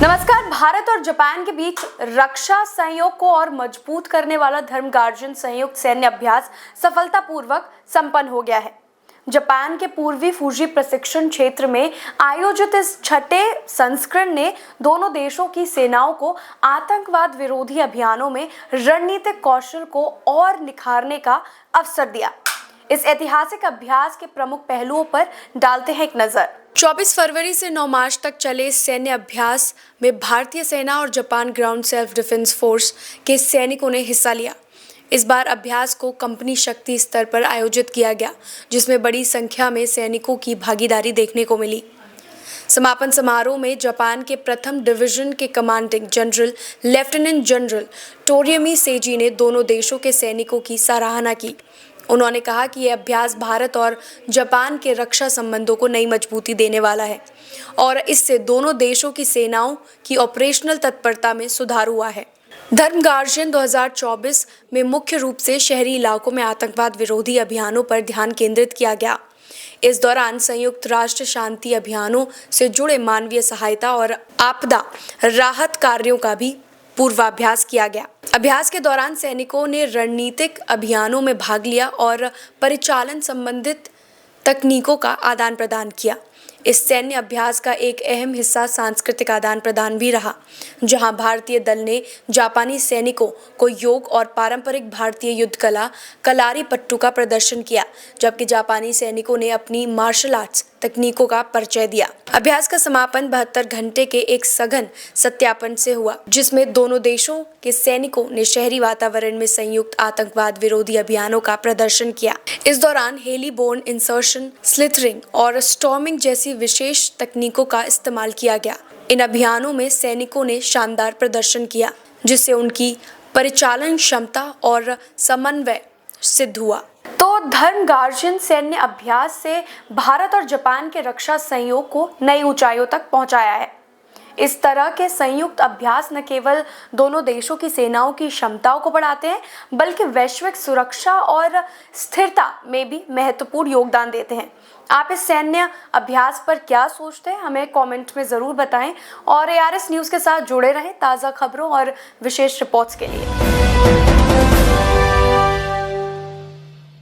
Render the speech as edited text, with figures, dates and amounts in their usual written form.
नमस्कार। भारत और जापान के बीच रक्षा सहयोग को और मजबूत करने वाला धर्म गार्जियन संयुक्त सैन्य अभ्यास सफलतापूर्वक संपन्न हो गया है। जापान के पूर्वी फूजी प्रशिक्षण क्षेत्र में आयोजित इस छठे संस्करण ने दोनों देशों की सेनाओं को आतंकवाद विरोधी अभियानों में रणनीतिक कौशल को और निखारने का अवसर दिया। इस ऐतिहासिक अभ्यास के प्रमुख पहलुओं पर डालते हैं एक नजर। 24 फरवरी से 9 मार्च तक चले इस सैन्य अभ्यास में भारतीय सेना और Japan ground self defence force के सैनिकों ने हिस्सा लिया। इस बार अभ्यास को कंपनी शक्ति स्तर पर आयोजित किया गया, जिसमें बड़ी संख्या में सैनिकों की भागीदारी देखने को मिली। समापन समारोह में जापान के प्रथम डिवीजन के कमांडिंग जनरल लेफ्टिनेंट जनरल टोरियमी सेजी ने दोनों देशों के सैनिकों की सराहना की। उन्होंने कहा कि यह अभ्यास भारत और जापान के रक्षा संबंधों को नई मजबूती देने वाला है और इससे दोनों देशों की सेनाओं की ऑपरेशनल तत्परता में सुधार हुआ है। धर्म गार्जियन 2024 में मुख्य रूप से शहरी इलाकों में आतंकवाद विरोधी अभियानों पर ध्यान केंद्रित किया गया। इस दौरान संयुक्त राष्ट्र शांति अभियानों से जुड़े मानवीय सहायता और आपदा राहत कार्यों का भी पूर्वाभ्यास किया गया। अभ्यास के दौरान सैनिकों ने रणनीतिक अभियानों में भाग लिया और परिचालन संबंधित तकनीकों का आदान प्रदान किया। इस सैन्य अभ्यास का एक अहम हिस्सा सांस्कृतिक आदान प्रदान भी रहा, जहां भारतीय दल ने जापानी सैनिकों को योग और पारंपरिक भारतीय युद्ध कला कलारी पट्टू का प्रदर्शन किया, जबकि जापानी सैनिकों ने अपनी मार्शल आर्ट्स तकनीकों का परिचय दिया। अभ्यास का समापन 72 घंटे के एक सघन सत्यापन से हुआ, जिसमें दोनों देशों के सैनिकों ने शहरी वातावरण में संयुक्त आतंकवाद विरोधी अभियानों का प्रदर्शन किया। इस दौरान हेली बोर्न इंसर्शन, स्लिथरिंग और स्टॉर्मिंग जैसी विशेष तकनीकों का इस्तेमाल किया गया। इन अभियानों में सैनिकों ने शानदार प्रदर्शन किया, जिससे उनकी परिचालन क्षमता और समन्वय सिद्ध हुआ। तो धर्म गार्जियन सैन्य अभ्यास से भारत और जापान के रक्षा सहयोग को नई ऊंचाइयों तक पहुंचाया है। इस तरह के संयुक्त अभ्यास न केवल दोनों देशों की सेनाओं की क्षमताओं को बढ़ाते हैं, बल्कि वैश्विक सुरक्षा और स्थिरता में भी महत्वपूर्ण योगदान देते हैं। आप इस सैन्य अभ्यास पर क्या सोचते हैं, हमें कमेंट में ज़रूर बताएं और ARS न्यूज़ के साथ जुड़े रहें ताज़ा खबरों और विशेष रिपोर्ट्स के लिए।